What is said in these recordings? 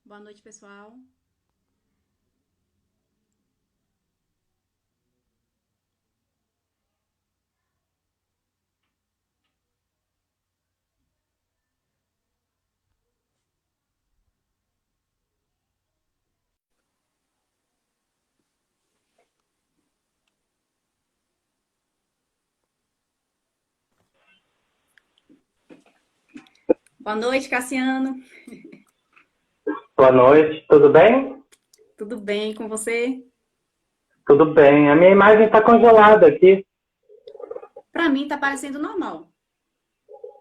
Boa noite, pessoal. Boa noite, Cassiano. Boa noite, tudo bem? Tudo bem com você? Tudo bem. A minha imagem está congelada aqui. Para mim, tá parecendo normal.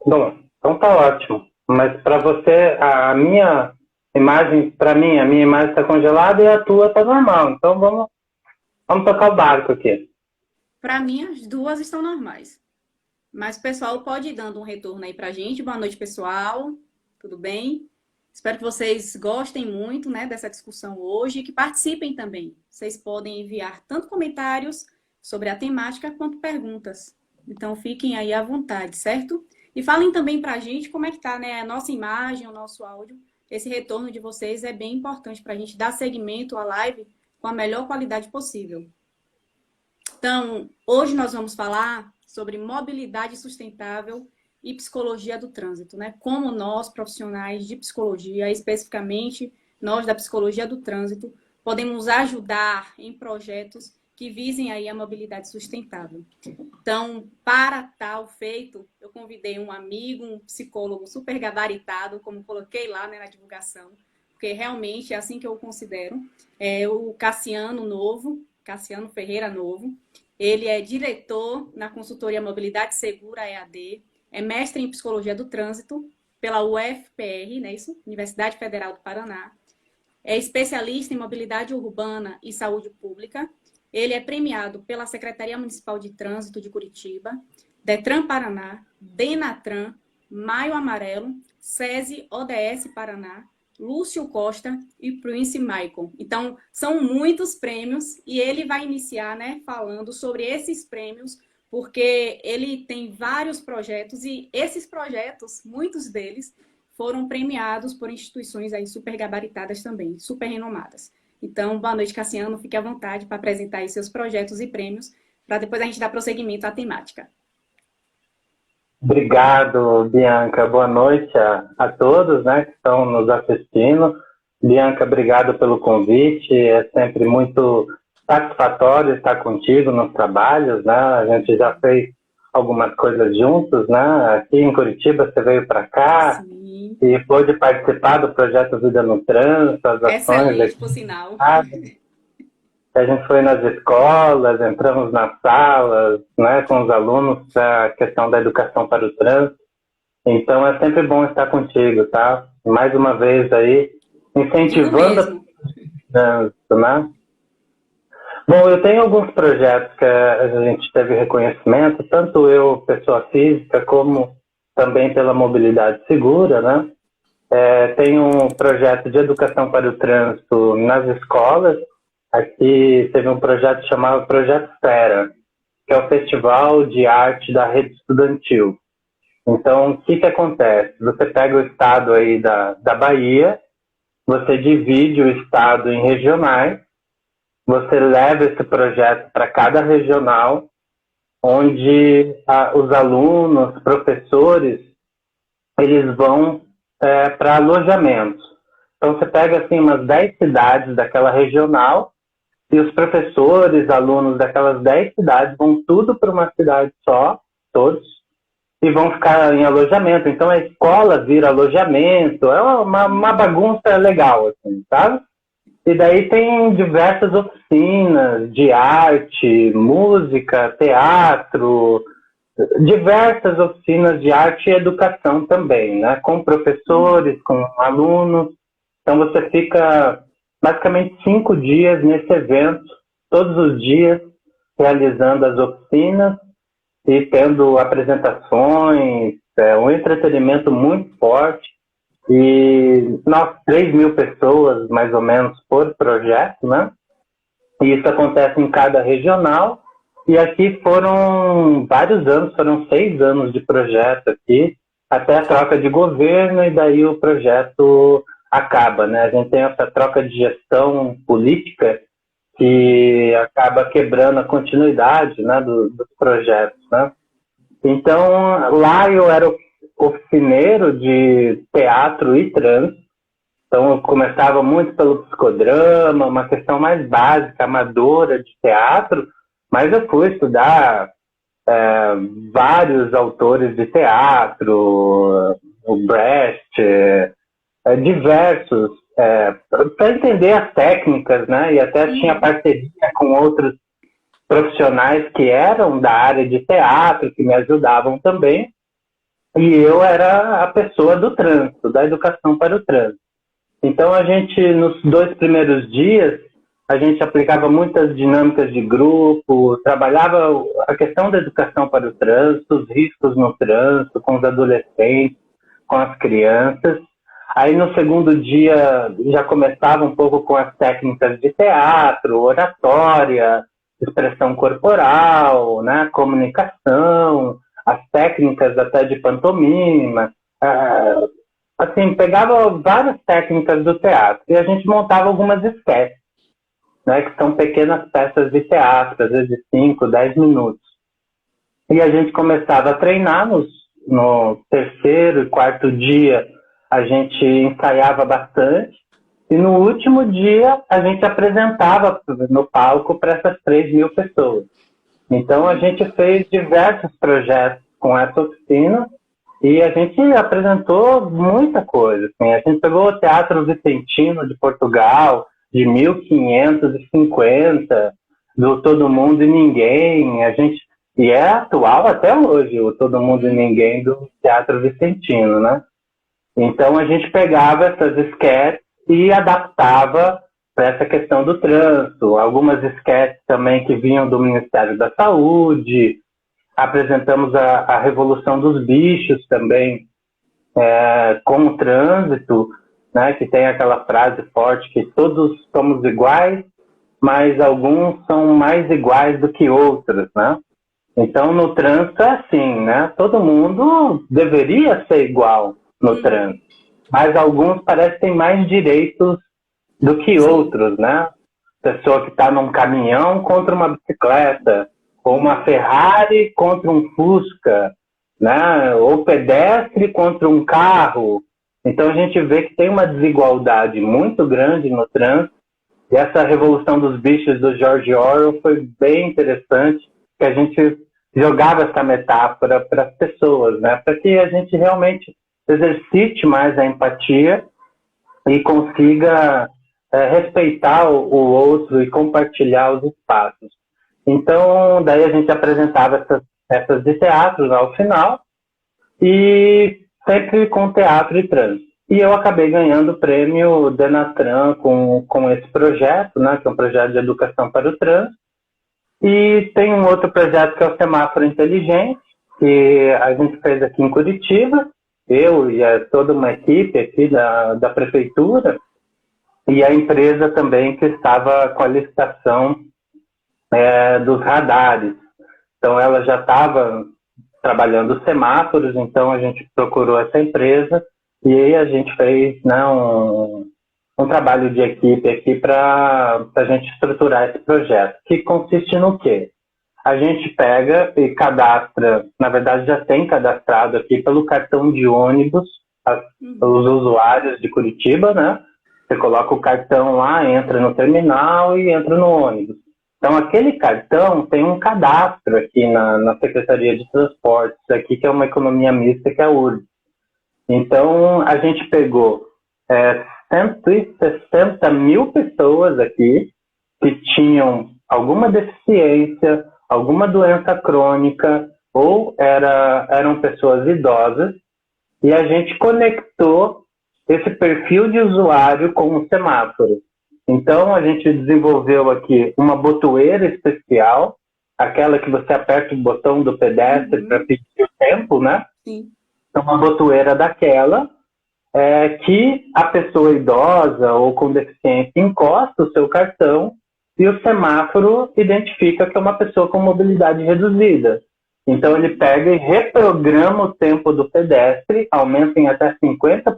Bom, então tá ótimo. Mas para você, a minha imagem, para mim, a minha imagem está congelada e a tua está normal. Então vamos tocar o barco aqui. Para mim, as duas estão normais. Mas o pessoal pode ir dando um retorno aí pra gente. Boa noite, pessoal. Tudo bem? Espero que vocês gostem muito, né, dessa discussão hoje e que participem também. Vocês podem enviar tanto comentários sobre a temática quanto perguntas. Então, fiquem aí à vontade, certo? E falem também pra gente como é que tá, né, a nossa imagem, o nosso áudio. Esse retorno de vocês é bem importante para a gente dar seguimento à live com a melhor qualidade possível. Então, hoje nós vamos falar sobre mobilidade sustentável e psicologia do trânsito, né? Como nós, profissionais de psicologia, especificamente nós da psicologia do trânsito, podemos ajudar em projetos que visem aí a mobilidade sustentável. Então, para tal feito, eu convidei um amigo, um psicólogo super gabaritado, como coloquei lá, né, na divulgação, porque realmente é assim que eu o considero, é o Cassiano Ferreira Novo. Ele é diretor na consultoria Mobilidade Segura EAD, é mestre em Psicologia do Trânsito pela UFPR, né, isso? Universidade Federal do Paraná. É especialista em mobilidade urbana e saúde pública. Ele é premiado pela Secretaria Municipal de Trânsito de Curitiba, Detran Paraná, Denatran, Maio Amarelo, SESI ODS Paraná, Lúcio Costa e Prince Michael. Então, são muitos prêmios e ele vai iniciar, né, falando sobre esses prêmios, porque ele tem vários projetos e esses projetos, muitos deles, foram premiados por instituições aí super gabaritadas também, super renomadas. Então, boa noite, Cassiano. Fique à vontade para apresentar aí seus projetos e prêmios, para depois a gente dar prosseguimento à temática. Obrigado, Bianca. Boa noite a todos, né, que estão nos assistindo. Bianca, obrigado pelo convite. É sempre muito satisfatório estar contigo nos trabalhos, né? A gente já fez algumas coisas juntos, né? Aqui em Curitiba você veio para cá Sim. e pôde participar do projeto Vida no Trânsito, as ações Excelente, aqui. por sinal. A gente foi nas escolas, entramos nas salas, né, com os alunos, a questão da educação para o trânsito. Então é sempre bom estar contigo, tá? Mais uma vez aí, Digo incentivando o mesmo. trânsito, né? Bom, eu tenho alguns projetos que a gente teve reconhecimento, tanto eu, pessoa física, como também pela mobilidade segura, né? Tem um projeto de educação para o trânsito nas escolas. Aqui teve um projeto chamado Projeto Fera, que é o Festival de Arte da Rede Estudantil. Então, o que acontece? Você pega o estado aí da Bahia, você divide o estado em regionais, você leva esse projeto para cada regional, onde os alunos, professores, eles vão para alojamentos. Então, você pega assim umas 10 cidades daquela regional e os professores, alunos daquelas 10 cidades vão tudo para uma cidade só, todos, e vão ficar em alojamento. Então, a escola vira alojamento, é uma bagunça legal, assim, sabe? E daí tem diversas oficinas de arte, música, teatro, diversas oficinas de arte e educação também, né? Com professores, com alunos. Então você fica basicamente 5 dias nesse evento, todos os dias realizando as oficinas e tendo apresentações, um entretenimento muito forte. E nós, 3.000 pessoas, mais ou menos, por projeto, né? E isso acontece em cada regional. E aqui foram vários anos, foram 6 anos de projeto aqui, até a troca de governo, e daí o projeto acaba, né? A gente tem essa troca de gestão política que acaba quebrando a continuidade, né, dos projetos, né? Então, lá eu era oficineiro de teatro e trânsito. Então, eu começava muito pelo psicodrama, uma questão mais básica, amadora de teatro, mas eu fui estudar vários autores de teatro, o Brecht, diversos, para entender as técnicas, né? E até tinha parceria com outros profissionais que eram da área de teatro, que me ajudavam também. E eu era a pessoa do trânsito, da educação para o trânsito. Então, a gente, nos 2 primeiros dias, a gente aplicava muitas dinâmicas de grupo, trabalhava a questão da educação para o trânsito, os riscos no trânsito, com os adolescentes, com as crianças. Aí, no segundo dia, já começava um pouco com as técnicas de teatro, oratória, expressão corporal, né, comunicação, as técnicas até de pantomima. Assim, pegava várias técnicas do teatro e a gente montava algumas esquetes, né, que são pequenas peças de teatro, às vezes de 5, 10 minutos. E a gente começava a treinar no terceiro e quarto dia, a gente ensaiava bastante. E no último dia, a gente apresentava no palco para essas 3.000 pessoas. Então, a gente fez diversos projetos com essa oficina e a gente apresentou muita coisa. Assim. A gente pegou o Teatro Vicentino de Portugal, de 1550, do Todo Mundo e Ninguém. E é atual até hoje, o Todo Mundo e Ninguém do Teatro Vicentino, né? Então, a gente pegava essas esquetes e adaptava para essa questão do trânsito. Algumas esquetes também que vinham do Ministério da Saúde. Apresentamos a Revolução dos Bichos também com o trânsito, né, que tem aquela frase forte que todos somos iguais, mas alguns são mais iguais do que outros, né? Então, no trânsito é assim, né? Todo mundo deveria ser igual no trânsito, mas alguns parecem que têm mais direitos do que outros, né? Pessoa que está num caminhão contra uma bicicleta, ou uma Ferrari contra um Fusca, né? Ou pedestre contra um carro. Então a gente vê que tem uma desigualdade muito grande no trânsito. E essa Revolução dos Bichos do George Orwell foi bem interessante, que a gente jogava essa metáfora para as pessoas, né? Para que a gente realmente exercite mais a empatia e consiga respeitar o outro e compartilhar os espaços. Então, daí a gente apresentava essas de teatro ao final e sempre com teatro e trânsito. E eu acabei ganhando o prêmio Denatran com esse projeto, né, que é um projeto de educação para o trânsito. E tem um outro projeto que é o Semáforo Inteligente, que a gente fez aqui em Curitiba, eu e toda uma equipe aqui da prefeitura, e a empresa também que estava com a licitação dos radares. Então, ela já estava trabalhando semáforos, então a gente procurou essa empresa e aí a gente fez, né, um trabalho de equipe aqui para a gente estruturar esse projeto, que consiste no quê? A gente pega e cadastra, na verdade já tem cadastrado aqui pelo cartão de ônibus os usuários de Curitiba, né? Você coloca o cartão lá, entra no terminal e entra no ônibus. Então, aquele cartão tem um cadastro aqui na Secretaria de Transportes, aqui, que é uma economia mista, que é a URBS. Então, a gente pegou 160 mil pessoas aqui que tinham alguma deficiência, alguma doença crônica, ou eram pessoas idosas, e a gente conectou esse perfil de usuário com o semáforo. Então, a gente desenvolveu aqui uma botoeira especial, aquela que você aperta o botão do pedestre para pedir o tempo, né? Sim. Então, uma botoeira daquela, que a pessoa idosa ou com deficiência encosta o seu cartão e o semáforo identifica que é uma pessoa com mobilidade reduzida. Então, ele pega e reprograma o tempo do pedestre, aumenta em até 50%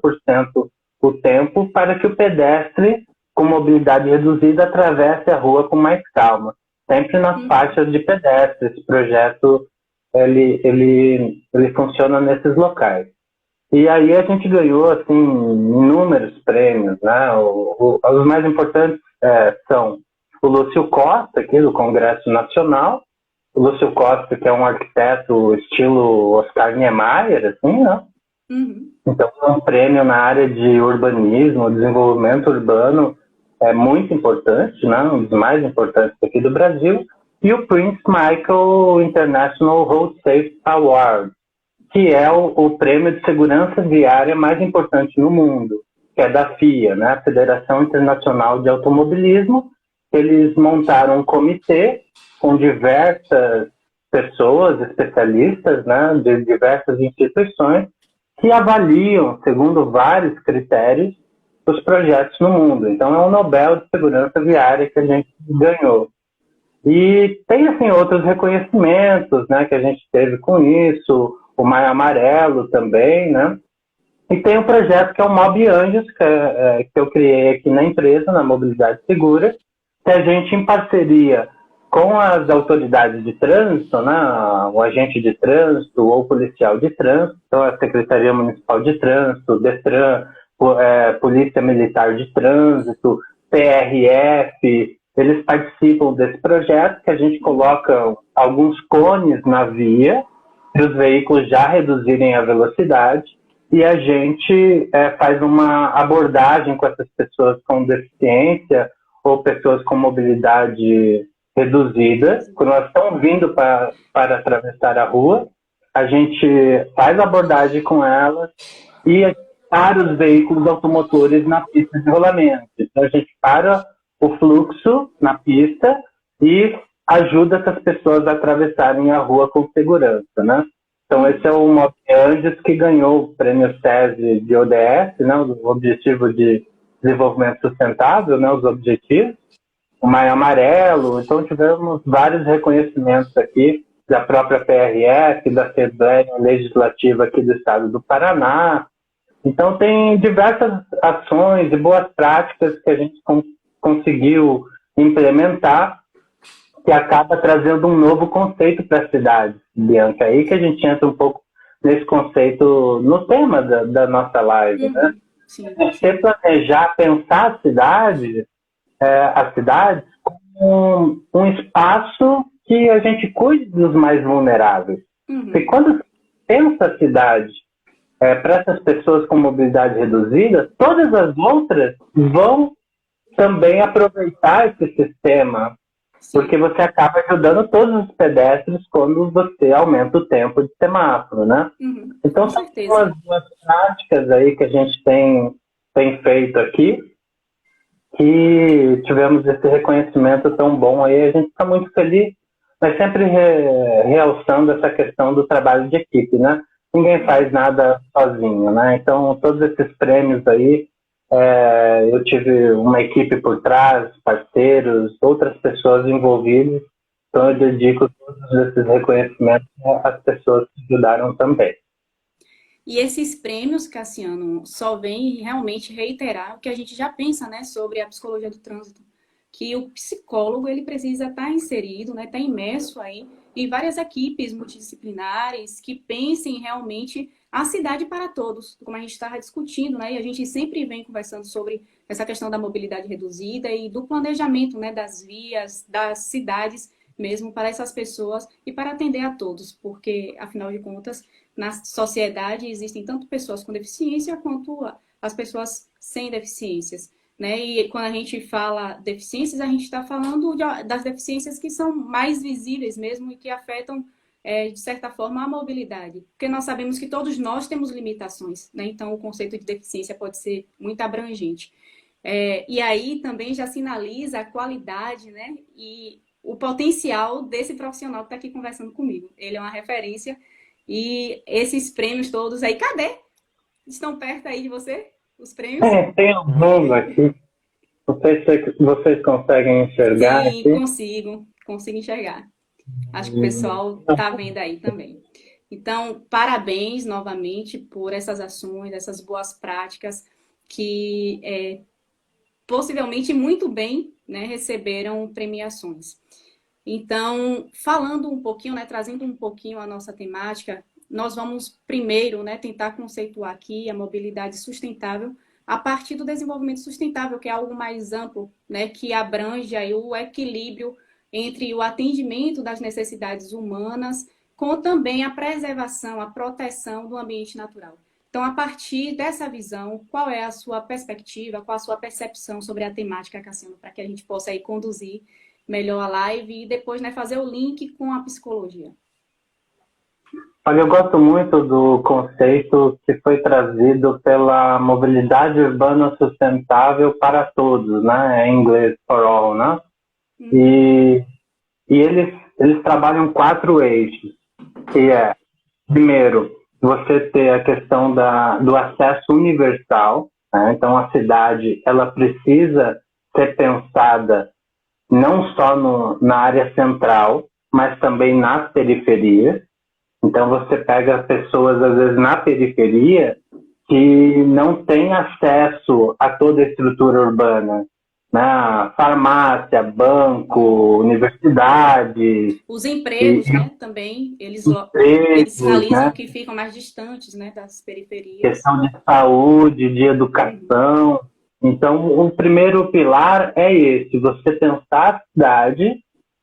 o tempo para que o pedestre com mobilidade reduzida atravesse a rua com mais calma, sempre nas faixas de pedestre. Esse projeto ele funciona nesses locais. E aí a gente ganhou assim inúmeros prêmios, né? Os mais importantes são o Lúcio Costa, aqui do Congresso Nacional. O Lúcio Costa, que é um arquiteto estilo Oscar Niemeyer, assim, né? Então, é um prêmio na área de urbanismo, desenvolvimento urbano, é muito importante, né? Um dos mais importantes aqui do Brasil. E o Prince Michael International Road Safety Award, que é o prêmio de segurança viária mais importante no mundo, que é da FIA, né? A Federação Internacional de Automobilismo. Eles montaram um comitê com diversas pessoas, especialistas, né, de diversas instituições, que avaliam, segundo vários critérios, os projetos no mundo. Então, é um Nobel de Segurança Viária que a gente ganhou. E tem, assim, outros reconhecimentos, né, que a gente teve com isso, o Maio Amarelo também, né? E tem um projeto que é o Mob Anjos, que eu criei aqui na empresa, na Mobilidade Segura, que a gente, em parceria com as autoridades de trânsito, né, o agente de trânsito ou policial de trânsito, então a Secretaria Municipal de Trânsito, DETRAN, Polícia Militar de Trânsito, PRF, eles participam desse projeto que a gente coloca alguns cones na via para os veículos já reduzirem a velocidade e a gente faz uma abordagem com essas pessoas com deficiência ou pessoas com mobilidade reduzida. Quando elas estão vindo para atravessar a rua, a gente faz a abordagem com elas e para os veículos automotores na pista de rolamento. Então, a gente para o fluxo na pista e ajuda essas pessoas a atravessarem a rua com segurança, né? Então, esse é o Mob Anjos que ganhou o prêmio SESI de ODS, né? O Objetivo de Desenvolvimento Sustentável, né? Os objetivos. O Maio Amarelo. Então, tivemos vários reconhecimentos aqui da própria PRF, da Assembleia Legislativa aqui do Estado do Paraná. Então, tem diversas ações e boas práticas que a gente conseguiu implementar, que acaba trazendo um novo conceito para a cidade, Bianca. Aí que a gente entra um pouco nesse conceito, no tema da nossa live, né? Sim. Você planejar, pensar a cidade como um espaço que a gente cuide dos mais vulneráveis. E quando você pensa a cidade para essas pessoas com mobilidade reduzida, todas as outras vão também aproveitar esse sistema, porque você acaba ajudando todos os pedestres quando você aumenta o tempo de semáforo, né? Então, são as duas práticas aí que a gente tem feito aqui, que tivemos esse reconhecimento tão bom aí, a gente está muito feliz, mas sempre realçando essa questão do trabalho de equipe, né? Ninguém faz nada sozinho, né? Então, todos esses prêmios aí, eu tive uma equipe por trás, parceiros, outras pessoas envolvidas, então eu dedico todos esses reconhecimentos às pessoas que ajudaram também. E esses prêmios, Cassiano, só vêm realmente reiterar o que a gente já pensa, né, sobre a psicologia do trânsito, que o psicólogo ele precisa estar inserido, né, estar imerso aí em várias equipes multidisciplinares que pensem realmente a cidade para todos, como a gente estava discutindo, né, e a gente sempre vem conversando sobre essa questão da mobilidade reduzida e do planejamento, né, das vias, das cidades mesmo para essas pessoas e para atender a todos, porque, afinal de contas, na sociedade existem tanto pessoas com deficiência quanto as pessoas sem deficiências, né? E quando a gente fala deficiências, a gente está falando das deficiências que são mais visíveis mesmo e que afetam, de certa forma, a mobilidade. Porque nós sabemos que todos nós temos limitações, né? Então, o conceito de deficiência pode ser muito abrangente. E aí também já sinaliza a qualidade, né? E o potencial desse profissional que está aqui conversando comigo. Ele é uma referência. E esses prêmios todos aí, cadê? Estão perto aí de você? Os prêmios? Tem alguns aqui. Não sei se vocês conseguem enxergar. Sim, aqui. consigo enxergar. Acho que o pessoal está vendo aí também. Então, parabéns novamente por essas ações, essas boas práticas que possivelmente muito bem, né, receberam premiações. Então, falando um pouquinho, né, trazendo um pouquinho a nossa temática, nós vamos primeiro, né, tentar conceituar aqui a mobilidade sustentável a partir do desenvolvimento sustentável, que é algo mais amplo, né, que abrange aí o equilíbrio entre o atendimento das necessidades humanas com também a preservação, a proteção do ambiente natural. Então, a partir dessa visão, qual é a sua perspectiva, qual a sua percepção sobre a temática, Cassiano, para que a gente possa aí conduzir melhor a live e depois, né, fazer o link com a psicologia? Olha, eu gosto muito do conceito que foi trazido pela mobilidade urbana sustentável para todos, né? Em inglês, for all, né? E eles trabalham 4 eixos, que é, primeiro, você ter a questão do acesso universal, né? Então, a cidade, ela precisa ser pensada não só na área central, mas também nas periferias. Então, você pega pessoas, às vezes, na periferia que não têm acesso a toda a estrutura urbana, né? Farmácia, banco, universidade. Os empregos, né, também, eles realizam, né, que ficam mais distantes, né, das periferias. Questão de saúde, de educação. Então, o primeiro pilar é esse, você pensar a cidade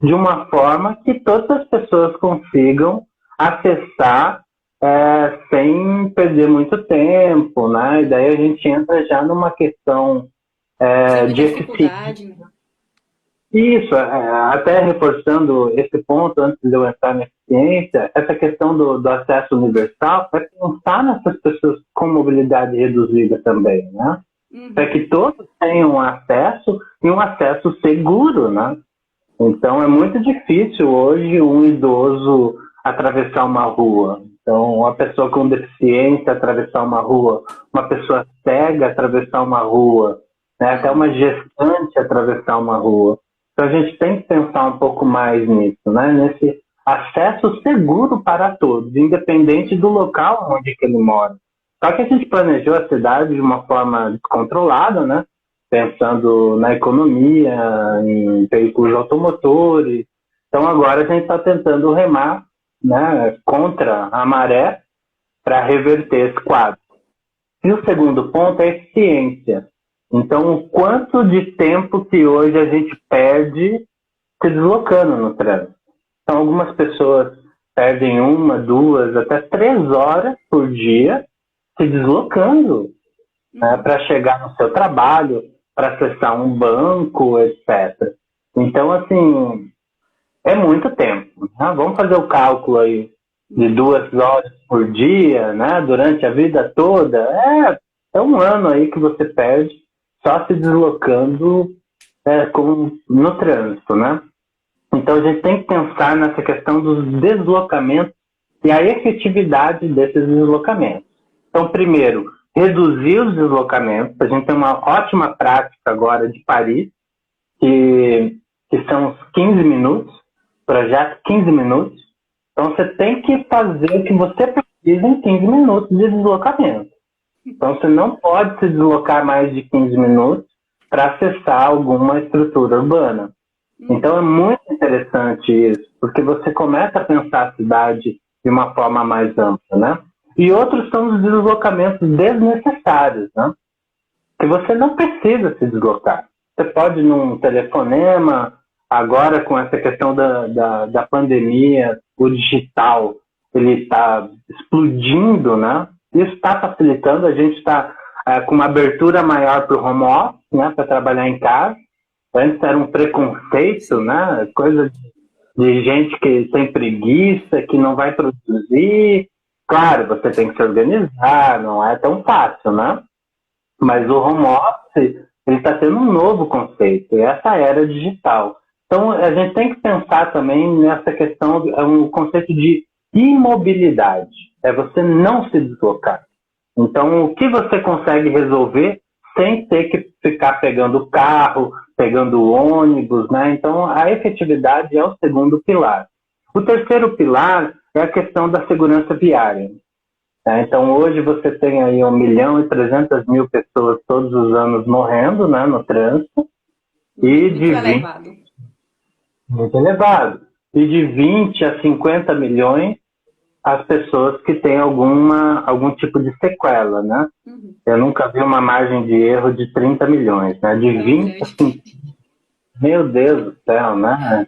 de uma forma que todas as pessoas consigam acessar sem perder muito tempo, né? E daí a gente entra já numa questão de eficiência. Né? Isso, até reforçando esse ponto antes de eu entrar na eficiência, essa questão do acesso universal é pensar nessas pessoas com mobilidade reduzida também, né? Para que todos tenham acesso e um acesso seguro, né? Então é muito difícil hoje um idoso atravessar uma rua. Então, uma pessoa com deficiência atravessar uma rua, uma pessoa cega atravessar uma rua, né? Até uma gestante atravessar uma rua. Então, a gente tem que pensar um pouco mais nisso, né? Nesse acesso seguro para todos, independente do local onde que ele mora. Só que a gente planejou a cidade de uma forma descontrolada, né? Pensando na economia, em veículos automotores. Então, agora a gente está tentando remar, né, contra a maré para reverter esse quadro. E o segundo ponto é a eficiência. Então, o quanto de tempo que hoje a gente perde se deslocando no trânsito. Então, algumas pessoas perdem 1, 2, até 3 horas por dia se deslocando, né, para chegar no seu trabalho, para acessar um banco, etc. Então, assim, é muito tempo. Né? Vamos fazer o cálculo aí de 2 horas por dia, né, durante a vida toda. É 1 ano aí que você perde só se deslocando no trânsito, né? Então, a gente tem que pensar nessa questão dos deslocamentos e a efetividade desses deslocamentos. Então, primeiro, reduzir os deslocamentos. A gente tem uma ótima prática agora de Paris, que são os 15 minutos, projeto 15 minutos. Então, você tem que fazer o que você precisa em 15 minutos de deslocamento. Então, você não pode se deslocar mais de 15 minutos para acessar alguma estrutura urbana. Então, é muito interessante isso, porque você começa a pensar a cidade de uma forma mais ampla, né? E outros são os deslocamentos desnecessários, né? Que você não precisa se deslocar. Você pode, num telefonema, agora com essa questão da pandemia, o digital, ele está explodindo, né? Isso está facilitando, a gente está com uma abertura maior para o home office, né? Para trabalhar em casa. Antes era um preconceito, né? Coisa de gente que tem preguiça, que não vai produzir. Claro, você tem que se organizar, não é tão fácil, né? Mas o home office, ele está tendo um novo conceito, e essa era digital. Então, a gente tem que pensar também nessa questão, um conceito de imobilidade. É você não se deslocar. Então, o que você consegue resolver sem ter que ficar pegando o carro, pegando o ônibus, né? Então, a efetividade é o segundo pilar. O terceiro pilar é a questão da segurança viária. Então, hoje você tem aí 1.300.000 pessoas todos os anos morrendo, né, no trânsito, e Muito de 20, elevado. muito elevado, e de 20 a 50 milhões as pessoas que têm algum tipo de sequela, né? Uhum. Eu nunca vi uma margem de erro de 30 milhões, né? De Tão 20 a grande. 50, meu Deus do céu, né?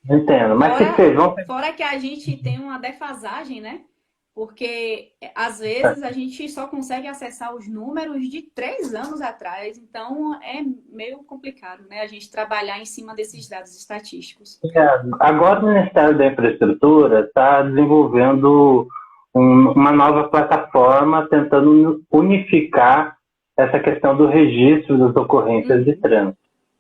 Não entendo. Mas que Fora, seja, vamos fora que a gente tem uma defasagem, né? Porque às vezes a gente só consegue acessar os números de 3 anos atrás, então é meio complicado, né? A gente trabalhar em cima desses dados estatísticos. agora o Ministério da Infraestrutura está desenvolvendo uma nova plataforma tentando unificar essa questão do registro das ocorrências de trânsito.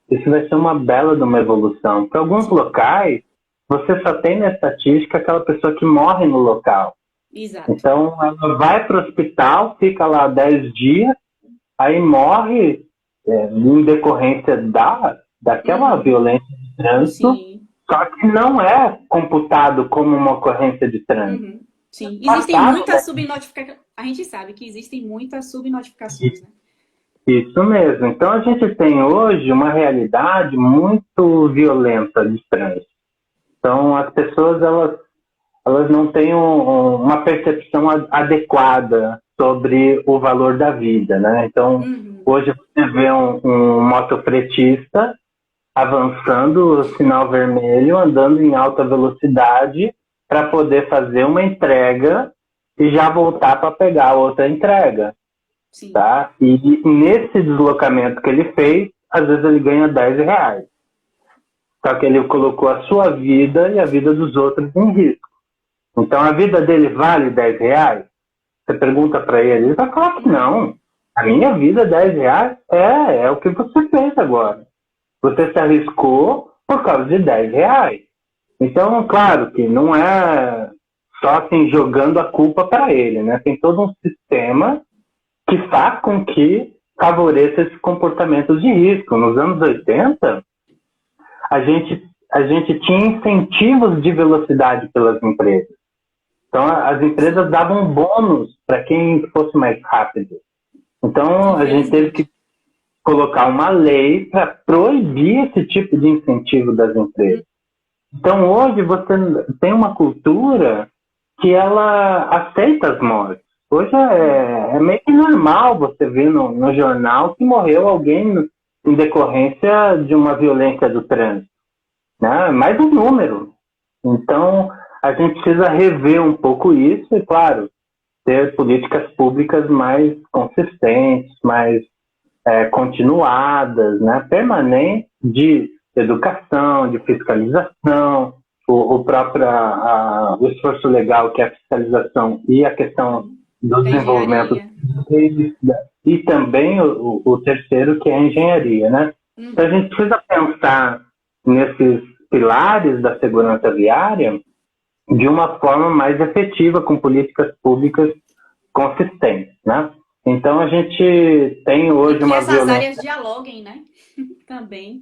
Isso vai ser uma bela de uma evolução, porque alguns Sim. locais você só tem na estatística aquela pessoa que morre no local. Exato. Então ela vai para o hospital, fica lá 10 dias, aí morre em decorrência daquela violência de trânsito. Sim. Só que não é computado como uma ocorrência de trânsito. Sim. Existem Passaram, muitas subnotificações. A gente sabe que existem muitas subnotificações, né? isso mesmo. Então a gente tem hoje uma realidade muito violenta de trânsito. Então as pessoas elas não têm uma percepção adequada sobre o valor da vida, né? Então hoje você vê um motofretista avançando o sinal vermelho, andando em alta velocidade para poder fazer uma entrega e já voltar para pegar outra entrega. Sim. Tá? E nesse deslocamento que ele fez, às vezes ele ganha R$10. Só que ele colocou a sua vida e a vida dos outros em risco. Então a vida dele vale R$10? Você pergunta para ele, ele vai falar que não. A minha vida, R$10 é o que você fez agora. Você se arriscou por causa de R$10. Então, claro que não é só assim jogando a culpa para ele, né? Tem todo um sistema que faz com que favoreça esses comportamentos de risco. Nos anos 80, a gente tinha incentivos de velocidade pelas empresas. Então, as empresas davam bônus para quem fosse mais rápido. Então, a gente teve que colocar uma lei para proibir esse tipo de incentivo das empresas. Então, hoje, você tem uma cultura que ela aceita as mortes. Hoje é meio que normal você ver no jornal que morreu alguém em decorrência de uma violência do trânsito. Né? Mais um número. Então, a gente precisa rever um pouco isso e, claro, ter políticas públicas mais consistentes, mais continuadas, né? Permanentes de educação, de fiscalização, o próprio o esforço legal que é a fiscalização e a questão do desenvolvimento e também o terceiro que é a engenharia, né? Então a gente precisa pensar nesses pilares da segurança viária de uma forma mais efetiva, com políticas públicas consistentes, né? Então a gente tem hoje uma violência. Que essas áreas violência... dialoguem, né? Também.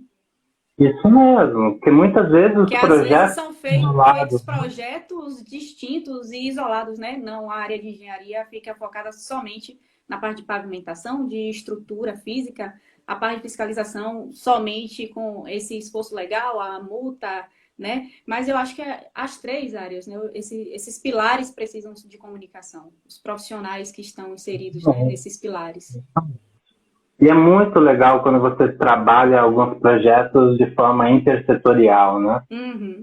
Isso mesmo, porque muitas vezes os que projetos... às vezes são feitos projetos distintos e isolados, né? Não, a área de engenharia fica focada somente na parte de pavimentação, de estrutura física, a parte de fiscalização somente com esse esforço legal, a multa, né? Mas eu acho que as três áreas, né? Esses pilares precisam de comunicação. Os profissionais que estão inseridos, né, nesses pilares. E é muito legal quando você trabalha alguns projetos de forma intersetorial, né?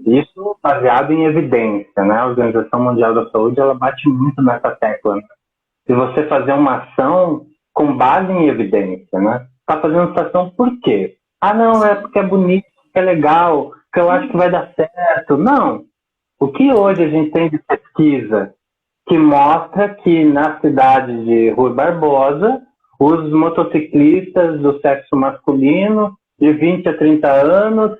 Isso baseado em evidência, né? A Organização Mundial da Saúde, ela bate muito nessa tecla. Né? Se você fazer uma ação com base em evidência, né? Tá fazendo essa ação por quê? Ah, não, é porque é bonito, porque é legal, que eu acho que vai dar certo. Não. O que hoje a gente tem de pesquisa que mostra que na cidade de Rui Barbosa, os motociclistas do sexo masculino, de 20 a 30 anos,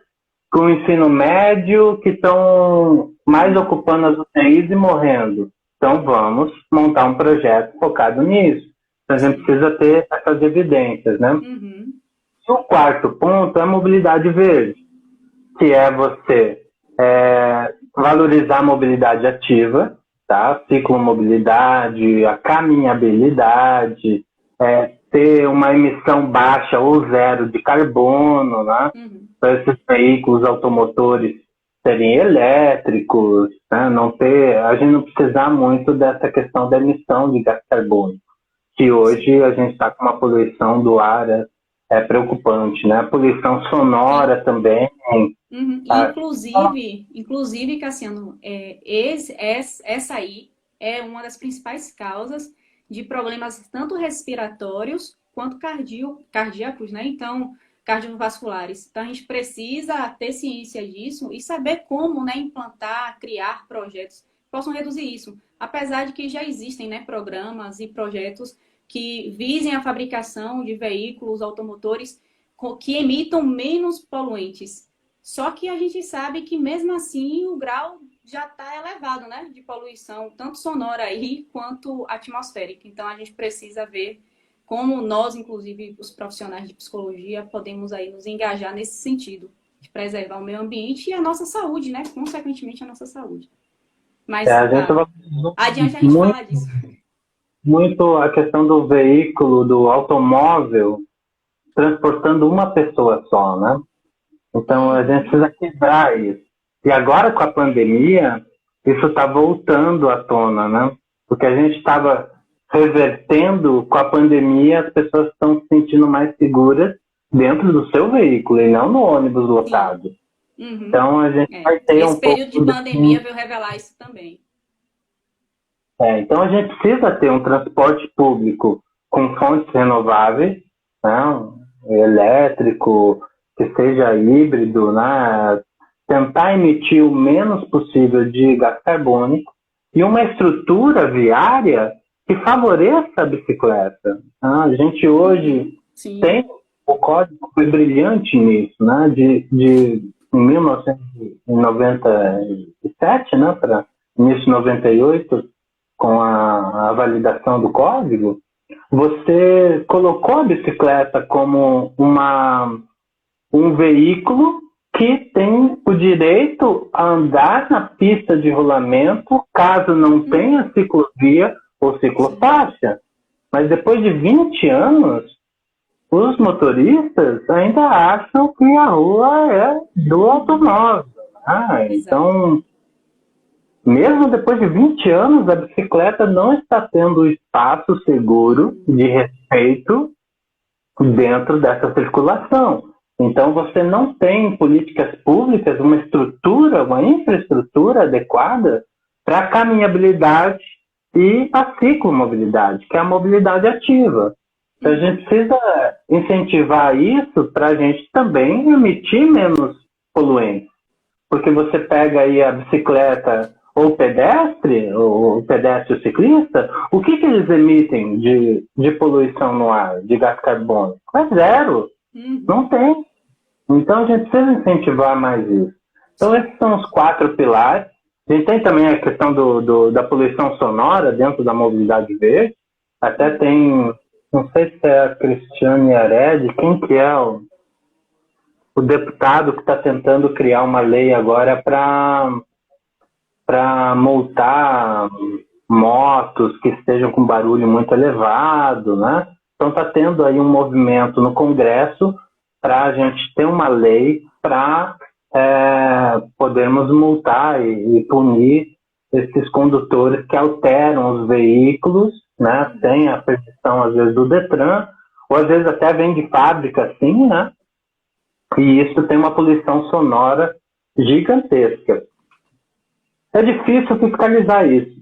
com ensino médio, que estão mais ocupando as UTIs e morrendo. Então, vamos montar um projeto focado nisso. Então, a gente precisa ter essas evidências, né? E o quarto ponto é a mobilidade verde, que é você valorizar a mobilidade ativa, tá? Ciclomobilidade, a caminhabilidade, ter uma emissão baixa ou zero de carbono, né? Para esses veículos automotores serem elétricos, né? A gente não precisar muito dessa questão da emissão de gás carbônico, que hoje a gente está com uma poluição do ar preocupante, né? A poluição sonora também. Inclusive, Cassiano, essa aí é uma das principais causas de problemas tanto respiratórios quanto cardíacos, né? Então, cardiovasculares. Então, a gente precisa ter ciência disso e saber como, né, implantar, criar projetos que possam reduzir isso. Apesar de que já existem, né, programas e projetos que visem a fabricação de veículos automotores que emitam menos poluentes. Só que a gente sabe que, mesmo assim, o grau já está elevado, né, de poluição, tanto sonora aí quanto atmosférica. Então, a gente precisa ver como nós, inclusive, os profissionais de psicologia, podemos aí nos engajar nesse sentido, de preservar o meio ambiente e a nossa saúde, né, consequentemente, a nossa saúde. Mas, adiante a gente fala disso. Muito a questão do veículo, do automóvel, transportando uma pessoa só, né? Então, a gente precisa quebrar isso. E agora, com a pandemia, isso está voltando à tona, né? Porque a gente estava revertendo, com a pandemia, as pessoas estão se sentindo mais seguras dentro do seu veículo e não no ônibus lotado. Então, a gente vai ter esse período de pandemia veio revelar isso também. Então, a gente precisa ter um transporte público com fontes renováveis, né? Elétrico, que seja híbrido, né? Tentar emitir o menos possível de gás carbônico e uma estrutura viária que favoreça a bicicleta. A gente hoje tem o código foi brilhante nisso, né? De 1997, né? Para início de 98, com a validação do código, você colocou a bicicleta como um veículo que tem o direito a andar na pista de rolamento, caso não tenha ciclovia ou ciclofaixa. Mas depois de 20 anos, os motoristas ainda acham que a rua é do automóvel. Então, mesmo depois de 20 anos, a bicicleta não está tendo o espaço seguro de respeito dentro dessa circulação. Então, você não tem políticas públicas, uma infraestrutura adequada para a caminhabilidade e a ciclomobilidade, que é a mobilidade ativa. Então, a gente precisa incentivar isso para a gente também emitir menos poluentes. Porque você pega aí a bicicleta ou o pedestre ou o ciclista, o que eles emitem de poluição no ar, de gás carbônico? É zero. Não tem. Então, a gente precisa incentivar mais isso. Então, esses são os 4 pilares. A gente tem também a questão da poluição sonora dentro da mobilidade verde. Até tem, não sei se é a Cristiane Yared, quem que é o deputado que está tentando criar uma lei agora para multar motos que estejam com barulho muito elevado, né? Então está tendo aí um movimento no Congresso para a gente ter uma lei para podermos multar e punir esses condutores que alteram os veículos, né? Sem a permissão, às vezes, do Detran, ou às vezes até vem de fábrica, assim, né? E isso tem uma poluição sonora gigantesca. É difícil fiscalizar isso.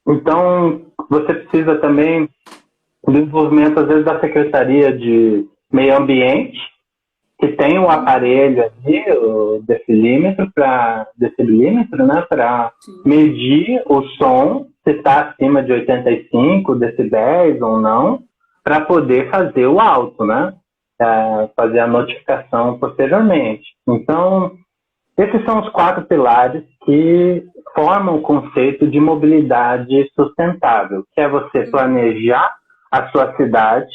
Então, você precisa também do envolvimento, às vezes, da Secretaria de Meio Ambiente, que tem um aparelho ali, o decibelímetro, né, para medir o som, se está acima de 85 decibéis ou não, para poder fazer o auto, né? Fazer a notificação posteriormente. Então, esses são os 4 pilares que formam o conceito de mobilidade sustentável, que é você planejar a sua cidade,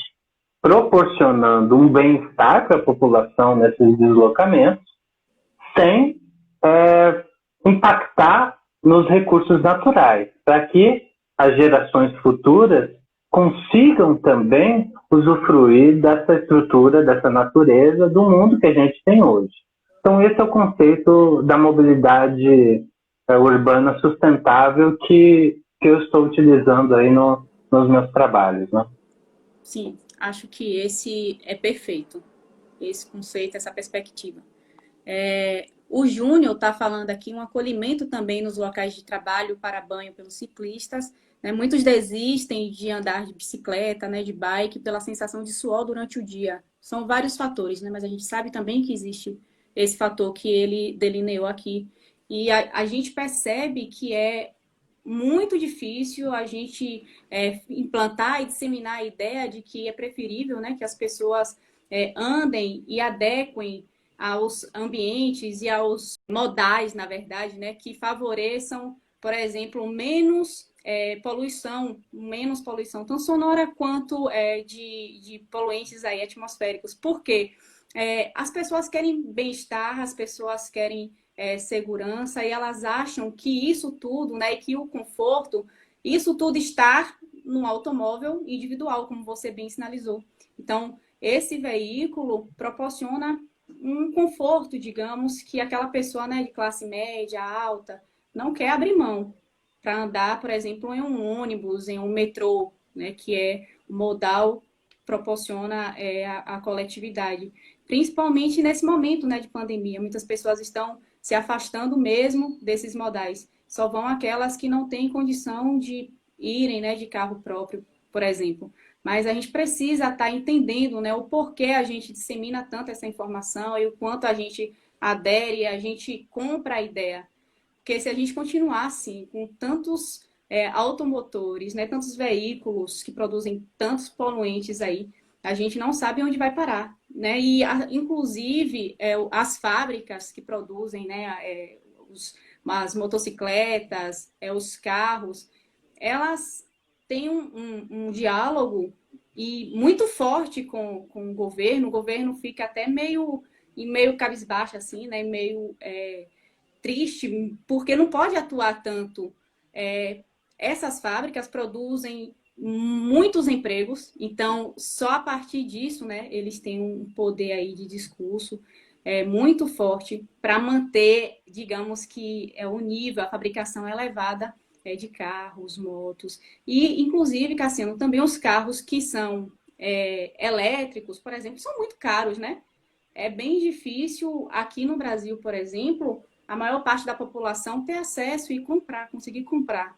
proporcionando um bem-estar para a população nesses deslocamentos, sem impactar nos recursos naturais, para que as gerações futuras consigam também usufruir dessa estrutura, dessa natureza, do mundo que a gente tem hoje. Então, esse é o conceito da mobilidade urbana sustentável que eu estou utilizando aí nos meus trabalhos, né? Sim, acho que esse é perfeito, esse conceito, essa perspectiva. O Júnior está falando aqui um acolhimento também nos locais de trabalho para banho pelos ciclistas. Né? Muitos desistem de andar de bicicleta, né, de bike, pela sensação de suor durante o dia. São vários fatores, né? Mas a gente sabe também que existe esse fator que ele delineou aqui. E a gente percebe que é muito difícil a gente implantar e disseminar a ideia de que é preferível, né, que as pessoas andem e adequem aos ambientes e aos modais, na verdade, né, que favoreçam, por exemplo, menos poluição, tanto sonora quanto de poluentes aí atmosféricos. Por quê? As pessoas querem bem-estar, as pessoas querem segurança e elas acham que isso tudo, né, e que o conforto, isso tudo está no automóvel individual, como você bem sinalizou. Então, esse veículo proporciona um conforto, digamos, que aquela pessoa, né, de classe média, alta, não quer abrir mão para andar, por exemplo, em um ônibus, em um metrô, né, que é o modal que proporciona a coletividade. Principalmente nesse momento, né, de pandemia. Muitas pessoas estão se afastando mesmo desses modais. Só vão aquelas que não têm condição de irem, né, de carro próprio, por exemplo. Mas a gente precisa estar entendendo, né, o porquê a gente dissemina tanto essa informação e o quanto a gente adere, a gente compra a ideia. Porque se a gente continuar assim, com tantos automotores, né, tantos veículos que produzem tantos poluentes aí, a gente não sabe onde vai parar, né? E, inclusive, as fábricas que produzem, né, as motocicletas, os carros, elas têm um diálogo e muito forte com o governo fica até meio cabisbaixo, assim, né? Meio triste, porque não pode atuar tanto. Essas fábricas produzem muitos empregos, então só a partir disso, né, eles têm um poder aí de discurso muito forte para manter, digamos que o nível, a fabricação elevada de carros, motos e, inclusive, Cassiano, também os carros que são elétricos, por exemplo, são muito caros, né? É bem difícil aqui no Brasil, por exemplo, a maior parte da população ter acesso e conseguir comprar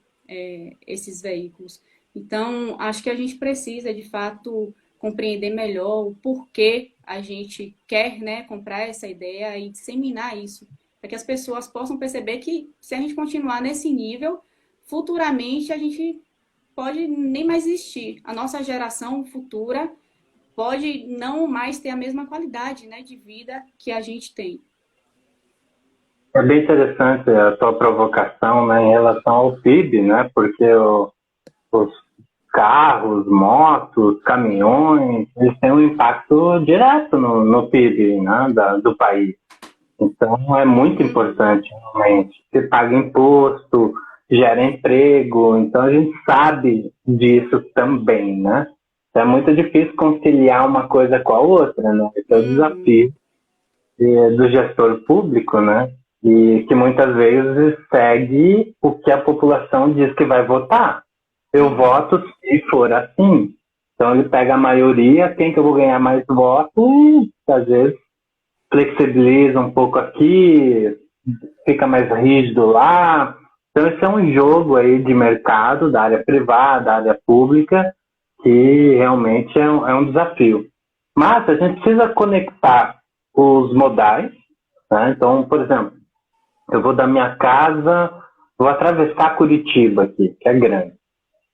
esses veículos. Então, acho que a gente precisa, de fato, compreender melhor o porquê a gente quer, né, comprar essa ideia e disseminar isso, para que as pessoas possam perceber que, se a gente continuar nesse nível, futuramente a gente pode nem mais existir. A nossa geração futura pode não mais ter a mesma qualidade, né, de vida que a gente tem. É bem interessante a tua provocação, né, em relação ao PIB, né, porque os carros, motos, caminhões, eles têm um impacto direto no PIB, né, do país. Então, é muito importante, realmente. Você paga imposto, gera emprego, então a gente sabe disso também, né? É muito difícil conciliar uma coisa com a outra, né? Esse é o desafio do gestor público, né? E que muitas vezes segue o que a população diz que vai votar. Eu voto se for assim. Então ele pega a maioria, quem que eu vou ganhar mais votos, e às vezes flexibiliza um pouco aqui, fica mais rígido lá. Então esse é um jogo aí de mercado, da área privada, da área pública, que realmente é um desafio. Mas a gente precisa conectar os modais, né? Então, por exemplo, eu vou da minha casa, vou atravessar Curitiba aqui, que é grande.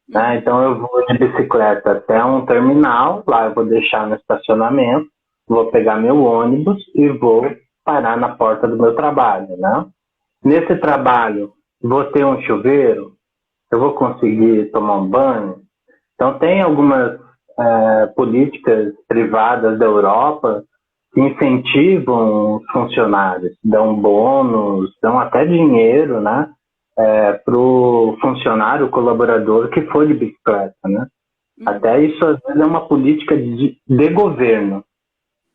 Né? Então eu vou de bicicleta até um terminal, lá eu vou deixar no estacionamento, vou pegar meu ônibus e vou parar na porta do meu trabalho, né? Nesse trabalho, vou ter um chuveiro, eu vou conseguir tomar um banho. Então tem algumas políticas privadas da Europa que incentivam os funcionários, dão bônus, dão até dinheiro, né? para o funcionário, o colaborador que for de bicicleta, né? Até isso, às vezes, é uma política de governo,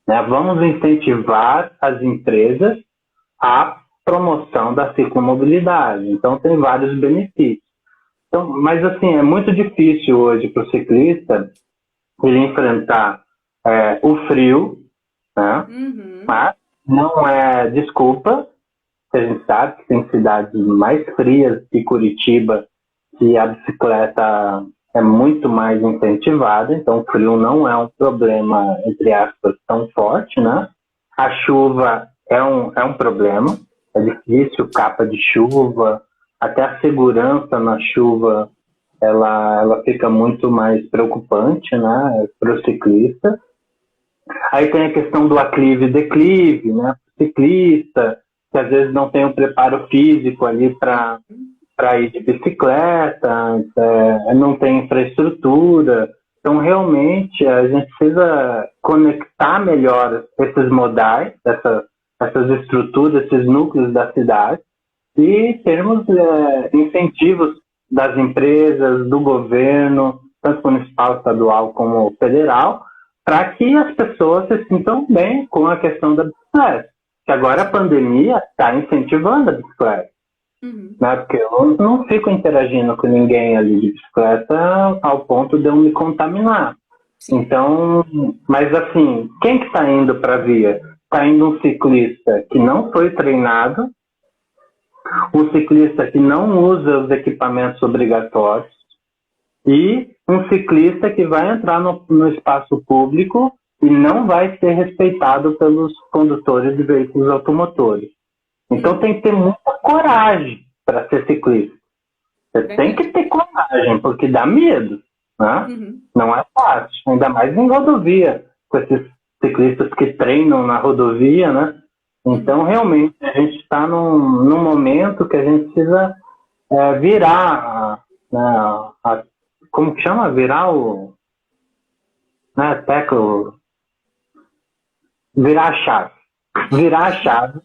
né? Vamos incentivar as empresas à promoção da ciclomobilidade. Então, tem vários benefícios. Então, mas, assim, é muito difícil hoje para o ciclista ele enfrentar o frio, né? Mas não é desculpa. A gente sabe que tem cidades mais frias que Curitiba, que a bicicleta é muito mais incentivada, então o frio não é um problema, entre aspas, tão forte, né? A chuva é um problema, é difícil, capa de chuva, até a segurança na chuva, ela fica muito mais preocupante, né, para o ciclista. Aí tem a questão do aclive e declive, né, para o ciclista, que às vezes não tem o preparo físico ali para ir de bicicleta, não tem infraestrutura. Então, realmente, a gente precisa conectar melhor esses modais, essas estruturas, esses núcleos da cidade, e termos incentivos das empresas, do governo, tanto municipal, estadual como federal, para que as pessoas se sintam bem com a questão da bicicleta. Que agora a pandemia está incentivando a bicicleta. Né? Porque eu não fico interagindo com ninguém ali de bicicleta ao ponto de eu me contaminar. Sim. Então, mas assim, quem que está indo para a via? Está indo um ciclista que não foi treinado, um ciclista que não usa os equipamentos obrigatórios e um ciclista que vai entrar no espaço público e não vai ser respeitado pelos condutores de veículos automotores. Então tem que ter muita coragem para ser ciclista. Você tem que ter coragem, porque dá medo, né? Não é fácil, ainda mais em rodovia, com esses ciclistas que treinam na rodovia, né? Então, realmente, a gente está num momento que a gente precisa virar, como que chama? Virar o... Né, tecla... Virar a chave. Virar a chave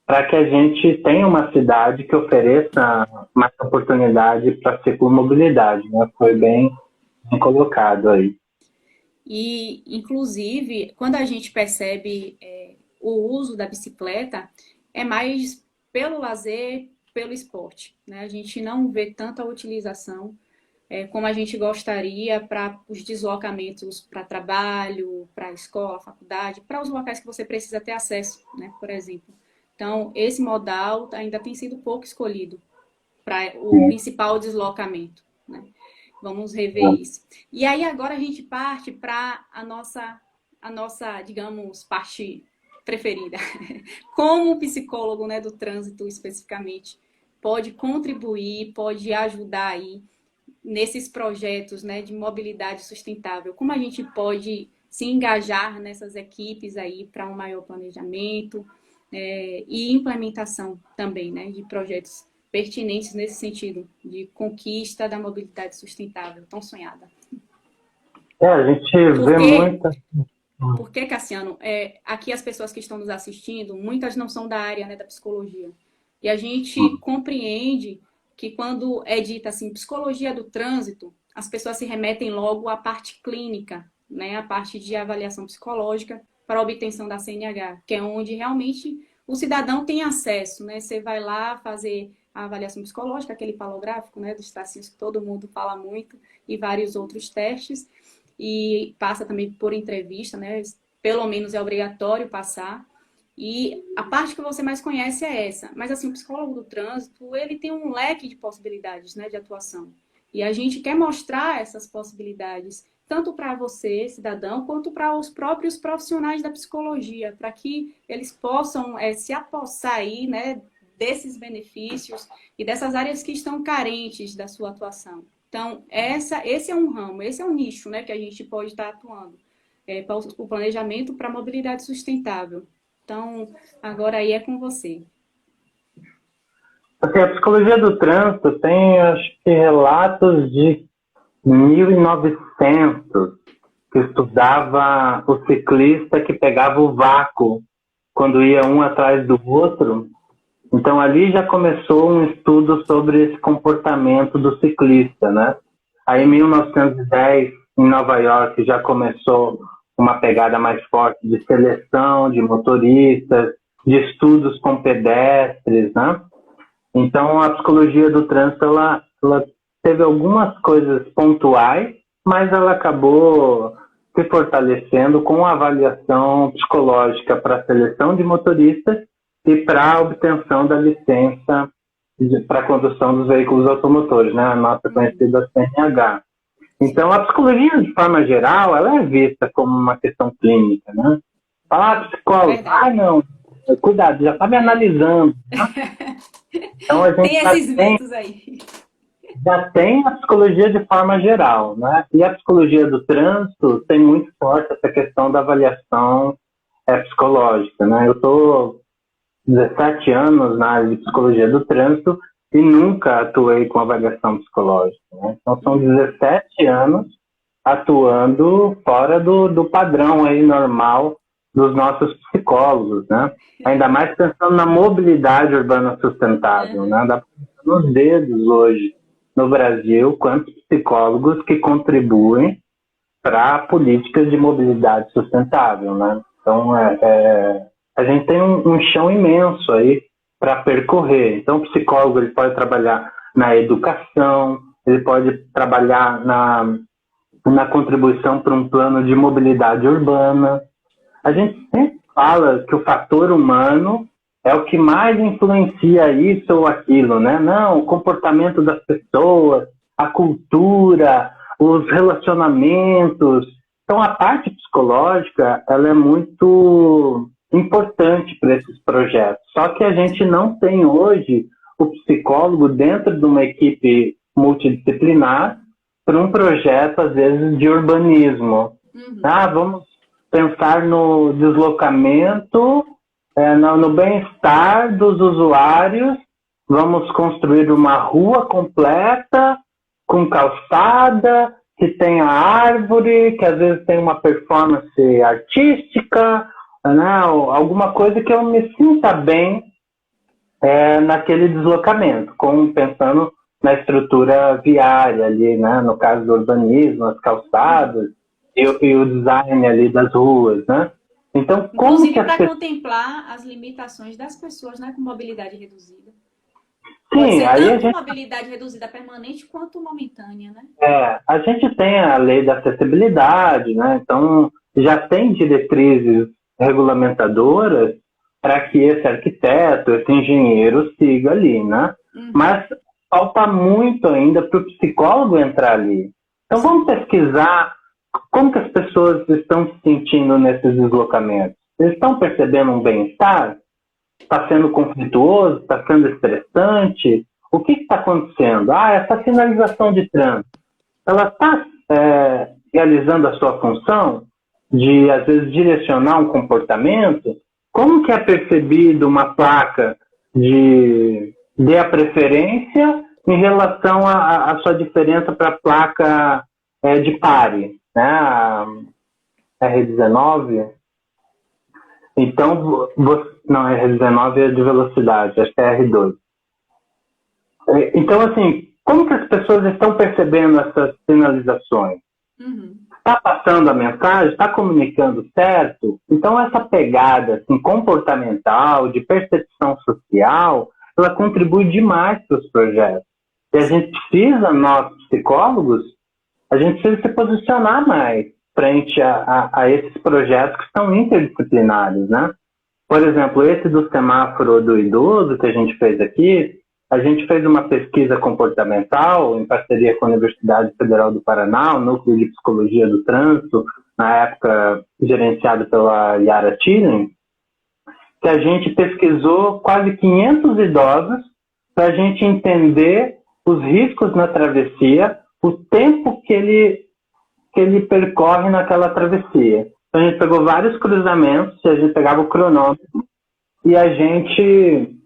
para que a gente tenha uma cidade que ofereça mais oportunidade para a ciclomobilidade, né? Foi bem colocado aí. E, inclusive, quando a gente percebe o uso da bicicleta, é mais pelo lazer, pelo esporte, né? A gente não vê tanta utilização como a gente gostaria para os deslocamentos para trabalho, para escola, faculdade, para os locais que você precisa ter acesso, né? Por exemplo. Então, esse modal ainda tem sido pouco escolhido para o principal deslocamento, né? Vamos rever isso. E aí agora a gente parte para a nossa, digamos, parte preferida. Como o psicólogo, né, do trânsito especificamente pode contribuir, pode ajudar aí nesses projetos, né, de mobilidade sustentável? Como a gente pode se engajar nessas equipes aí para um maior planejamento e implementação também, né, de projetos pertinentes nesse sentido, de conquista da mobilidade sustentável, tão sonhada? A gente vê muita... Porque, Cassiano, aqui as pessoas que estão nos assistindo, muitas não são da área, né, da psicologia. E a gente compreende que quando é dita assim, psicologia do trânsito, as pessoas se remetem logo à parte clínica, né, à parte de avaliação psicológica para a obtenção da CNH, que é onde realmente o cidadão tem acesso, né? Você vai lá fazer a avaliação psicológica, aquele palográfico, né, dos tracinhos que todo mundo fala muito, e vários outros testes, e passa também por entrevista, né? Pelo menos é obrigatório passar. E a parte que você mais conhece é essa. Mas, assim, o psicólogo do trânsito, ele tem um leque de possibilidades, né, de atuação. E a gente quer mostrar essas possibilidades, tanto para você, cidadão, quanto para os próprios profissionais da psicologia, para que eles possam se apossar aí, né, desses benefícios e dessas áreas que estão carentes da sua atuação. Então, esse é um ramo, esse é um nicho, né, que a gente pode estar atuando para o planejamento para a mobilidade sustentável. Então, agora aí é com você. Assim, a psicologia do trânsito tem, acho que, relatos de 1900 que estudava o ciclista que pegava o vácuo quando ia um atrás do outro Então, ali já começou um estudo sobre esse comportamento do ciclista, né? Aí, em 1910, em Nova York, já começou uma pegada mais forte de seleção de motoristas, de estudos com pedestres, né? Então, a psicologia do trânsito, ela teve algumas coisas pontuais, mas ela acabou se fortalecendo com a avaliação psicológica para a seleção de motoristas e para a obtenção da licença para a condução dos veículos automotores, né? A nossa conhecida CNH. Então, a psicologia, de forma geral, ela é vista como uma questão clínica, né? Psicólogo, não, cuidado, já está me analisando. Né? Então, a gente tem esses mitos aí. Já tem a psicologia de forma geral, né? E a psicologia do trânsito tem muito forte essa questão da avaliação psicológica, né? Eu estou 17 anos na área de psicologia do trânsito e nunca atuei com avaliação psicológica, né? Então, são 17 anos atuando fora do padrão aí normal dos nossos psicólogos, né? Ainda mais pensando na mobilidade urbana sustentável, né? Dá nos dedos hoje no Brasil quantos psicólogos que contribuem para políticas de mobilidade sustentável, né? Então, a gente tem um chão imenso aí para percorrer. Então, o psicólogo ele pode trabalhar na educação, ele pode trabalhar na contribuição para um plano de mobilidade urbana. A gente sempre fala que o fator humano é o que mais influencia isso ou aquilo, né? Não, o comportamento das pessoas, a cultura, os relacionamentos. Então, a parte psicológica, ela é muito importante para esses projetos. Só que a gente não tem hoje o psicólogo dentro de uma equipe multidisciplinar para um projeto, às vezes, de urbanismo. Vamos pensar no deslocamento, no bem-estar dos usuários, vamos construir uma rua completa, com calçada, que tenha árvore, que às vezes tem uma performance artística, né? Alguma coisa que eu me sinta bem naquele deslocamento, pensando na estrutura viária ali, né? No caso do urbanismo, as calçadas e o design ali das ruas, né? Então, inclusive para contemplar as limitações das pessoas, né, com mobilidade reduzida. Pode ser tanto mobilidade reduzida permanente quanto momentânea, né? A gente tem a lei da acessibilidade, né? Então, já tem diretrizes regulamentadoras para que esse arquiteto, esse engenheiro siga ali, né? Mas falta muito ainda para o psicólogo entrar ali. Então, vamos pesquisar como que as pessoas estão se sentindo nesses deslocamentos. Eles estão percebendo um bem-estar? Está sendo conflituoso? Está sendo estressante? O que está acontecendo? Essa sinalização de trânsito, ela está realizando a sua função de, às vezes, direcionar um comportamento? Como que é percebido uma placa de dê a preferência em relação à sua diferença para a placa de pare, né? A R19? Então, não, R19 é de velocidade, acho que é R2. Então, assim, como que as pessoas estão percebendo essas sinalizações? Está passando a mensagem? Está comunicando certo? Então, essa pegada assim, comportamental, de percepção social, ela contribui demais para os projetos. E a gente precisa, nós psicólogos, a gente precisa se posicionar mais frente a esses projetos que são interdisciplinares, né? Por exemplo, esse do semáforo do idoso que a gente fez aqui, a gente fez uma pesquisa comportamental em parceria com a Universidade Federal do Paraná, o Núcleo de Psicologia do Trânsito, na época gerenciado pela Yara Tillen, que a gente pesquisou quase 500 idosos para a gente entender os riscos na travessia, o tempo que ele percorre naquela travessia. Então, a gente pegou vários cruzamentos, a gente pegava o cronômetro e a gente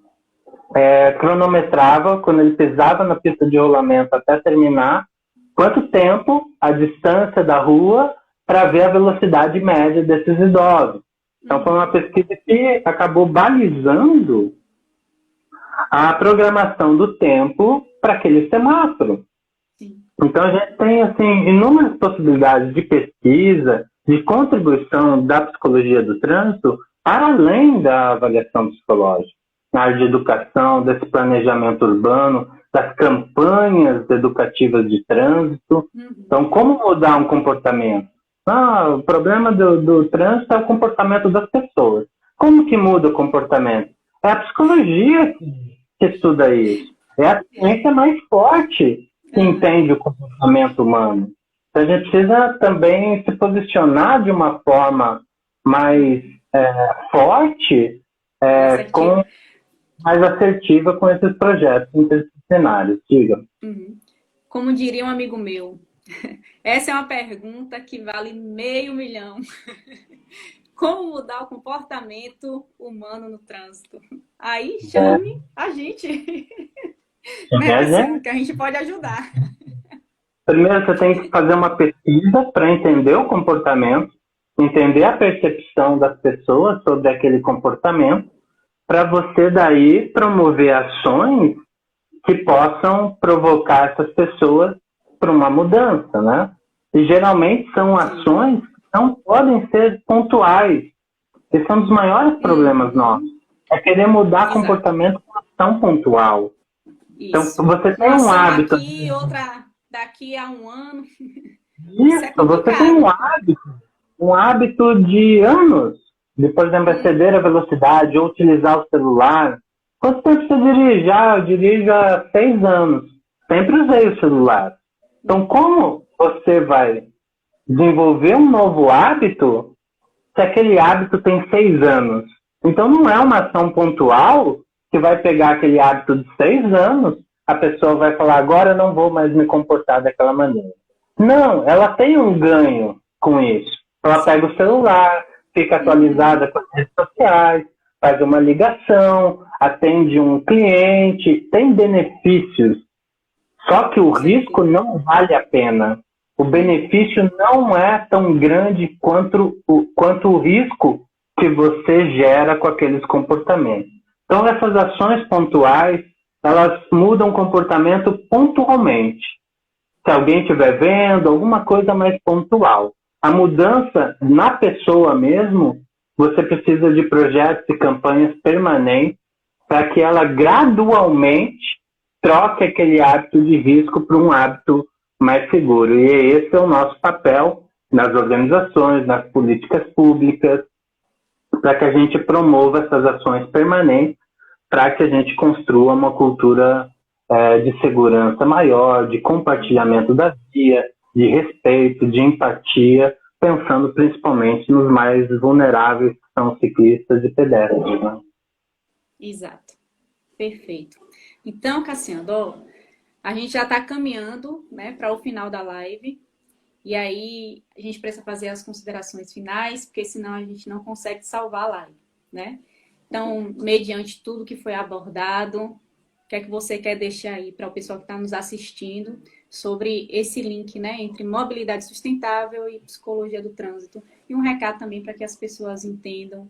cronometrava, quando ele pisava na pista de rolamento até terminar, quanto tempo, a distância da rua, para ver a velocidade média desses idosos. Então, foi uma pesquisa que acabou balizando a programação do tempo para aquele semáforo. Sim. Então, a gente tem assim, inúmeras possibilidades de pesquisa, de contribuição da psicologia do trânsito, para além da avaliação psicológica, na área de educação, desse planejamento urbano, das campanhas educativas de trânsito. Então, como mudar um comportamento? O problema do trânsito é o comportamento das pessoas. Como que muda o comportamento? É a psicologia que estuda isso. É a ciência mais forte que entende o comportamento humano. Então, a gente precisa também se posicionar de uma forma mais forte, mais assertiva com esses projetos interdisciplinários. Diga. Como diria um amigo meu, essa é uma pergunta que vale $500 milhão. Como mudar o comportamento humano no trânsito? Aí chame a gente. Que a gente pode ajudar. Primeiro, você tem que fazer uma pesquisa para entender o comportamento, entender a percepção das pessoas sobre aquele comportamento, para você daí promover ações que possam provocar essas pessoas para uma mudança, né? E geralmente são ações que não podem ser pontuais. Esse é um dos maiores problemas nossos. É querer mudar comportamento com ação pontual. Isso. Então, você tem um hábito... Aqui, outra daqui a um ano. Isso, você tem um hábito de anos, de, por exemplo, exceder a velocidade ou utilizar o celular. Quanto tempo você dirige? Eu dirijo há 6 anos. Sempre usei o celular. Então, como você vai desenvolver um novo hábito se aquele hábito tem 6 anos? Então, não é uma ação pontual que vai pegar aquele hábito de 6 anos, a pessoa vai falar, agora eu não vou mais me comportar daquela maneira. Não, ela tem um ganho com isso. Ela pega o celular, fica atualizada com as redes sociais, faz uma ligação, atende um cliente, tem benefícios. Só que o risco não vale a pena. O benefício não é tão grande quanto o risco que você gera com aqueles comportamentos. Então, essas ações pontuais, elas mudam o comportamento pontualmente. Se alguém estiver vendo, alguma coisa mais pontual. A mudança na pessoa mesmo, você precisa de projetos e campanhas permanentes para que ela gradualmente troque aquele hábito de risco para um hábito mais seguro. E esse é o nosso papel nas organizações, nas políticas públicas, para que a gente promova essas ações permanentes, para que a gente construa uma cultura de segurança maior, de compartilhamento da via, de respeito, de empatia, pensando principalmente nos mais vulneráveis, que são ciclistas e pedestres. Né? Exato. Perfeito. Então, Cassiano, a gente já está caminhando, né, para o final da live. E aí, a gente precisa fazer as considerações finais, porque senão a gente não consegue salvar a live, né? Então, mediante tudo que foi abordado, o que é que você quer deixar aí para o pessoal que está nos assistindo sobre esse link, né, entre mobilidade sustentável e psicologia do trânsito? E um recado também para que as pessoas entendam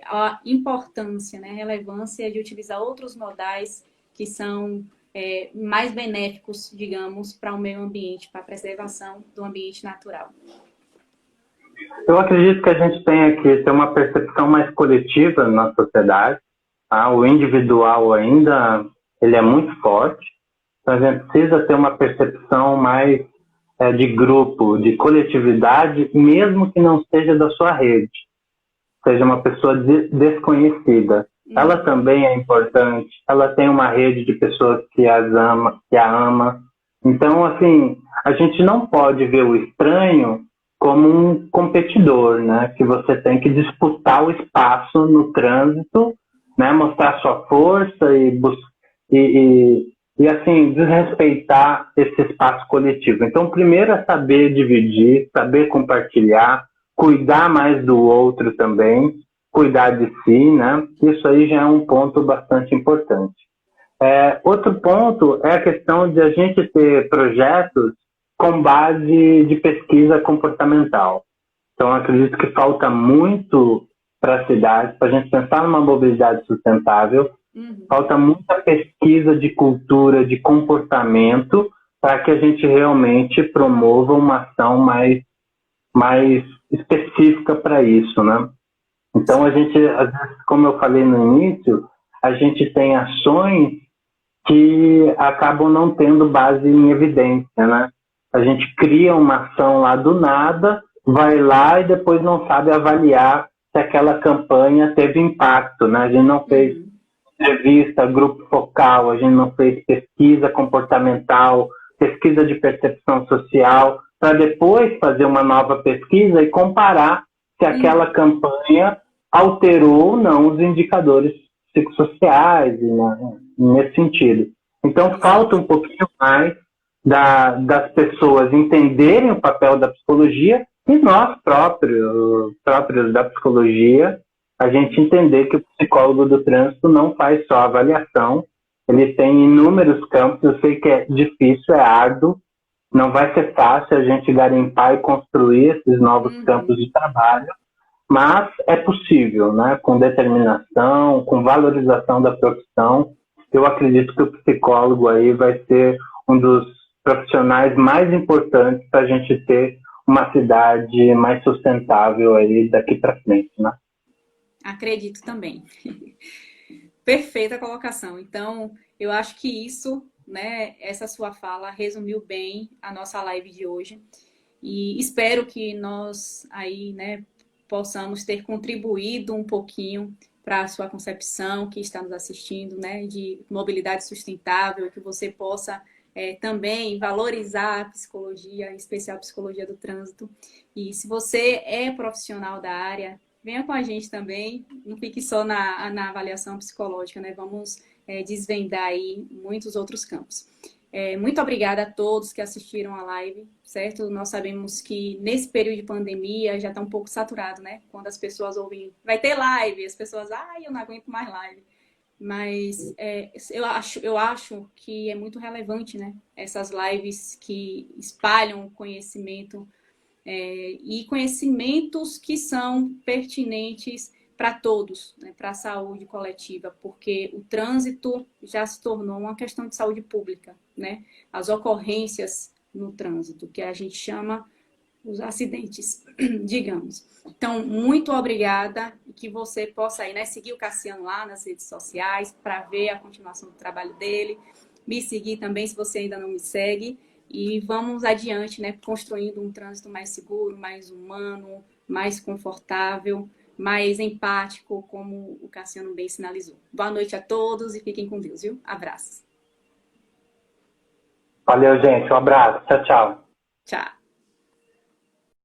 a importância, né, a relevância de utilizar outros modais que são mais benéficos, digamos, para o meio ambiente, para a preservação do ambiente natural. Eu acredito que a gente tem que ter uma percepção mais coletiva na sociedade. Tá? O individual ainda ele é muito forte. Então a gente precisa ter uma percepção mais de grupo, de coletividade, mesmo que não seja da sua rede. Seja uma pessoa desconhecida. Ela também é importante. Ela tem uma rede de pessoas que a ama. Então, assim, a gente não pode ver o estranho como um competidor, né? Que você tem que disputar o espaço no trânsito, né? Mostrar sua força e assim, desrespeitar esse espaço coletivo. Então, primeiro é saber dividir, saber compartilhar, cuidar mais do outro também, cuidar de si, né? Isso aí já é um ponto bastante importante. Outro ponto é a questão de a gente ter projetos com base de pesquisa comportamental. Então, eu acredito que falta muito para a cidade, para a gente pensar numa mobilidade sustentável, Falta muita pesquisa de cultura, de comportamento, para que a gente realmente promova uma ação mais específica para isso, né? Então, a gente, às vezes, como eu falei no início, a gente tem ações que acabam não tendo base em evidência, né? A gente cria uma ação lá do nada, vai lá e depois não sabe avaliar se aquela campanha teve impacto, né? A gente não fez entrevista, grupo focal, a gente não fez pesquisa comportamental, pesquisa de percepção social, para depois fazer uma nova pesquisa e comparar se aquela campanha alterou ou não os indicadores psicossociais, né, nesse sentido. Então, falta um pouquinho mais das pessoas entenderem o papel da psicologia e nós próprios da psicologia, a gente entender que o psicólogo do trânsito não faz só avaliação, ele tem inúmeros campos, eu sei que é difícil, é árduo, não vai ser fácil a gente garimpar e construir esses novos campos de trabalho, mas é possível, né? Com determinação, com valorização da profissão. Eu acredito que o psicólogo aí vai ser um dos profissionais mais importantes para a gente ter uma cidade mais sustentável aí daqui para frente, né? Acredito também. Perfeita colocação. Então, eu acho que isso, né, essa sua fala resumiu bem a nossa live de hoje. E espero que nós aí, né, possamos ter contribuído um pouquinho para a sua concepção, que está nos assistindo, né, de mobilidade sustentável, que você possa também valorizar a psicologia, em especial a psicologia do trânsito. E se você é profissional da área, venha com a gente também, não fique só na avaliação psicológica, né? Vamos desvendar aí muitos outros campos. Muito obrigada a todos que assistiram a live, certo? Nós sabemos que nesse período de pandemia já está um pouco saturado, né? Quando as pessoas ouvem, vai ter live, as pessoas, eu não aguento mais live. Mas eu acho que é muito relevante, né? Essas lives que espalham conhecimento e conhecimentos que são pertinentes para todos, né? Para a saúde coletiva, porque o trânsito já se tornou uma questão de saúde pública, né? As ocorrências no trânsito, que a gente chama os acidentes, digamos. Então, muito obrigada e que você possa aí, né, seguir o Cassiano lá nas redes sociais para ver a continuação do trabalho dele, me seguir também se você ainda não me segue e vamos adiante, né, construindo um trânsito mais seguro, mais humano, mais confortável, mais empático, como o Cassiano bem sinalizou. Boa noite a todos e fiquem com Deus, viu? Abraços. Valeu, gente. Um abraço. Tchau, tchau. Tchau.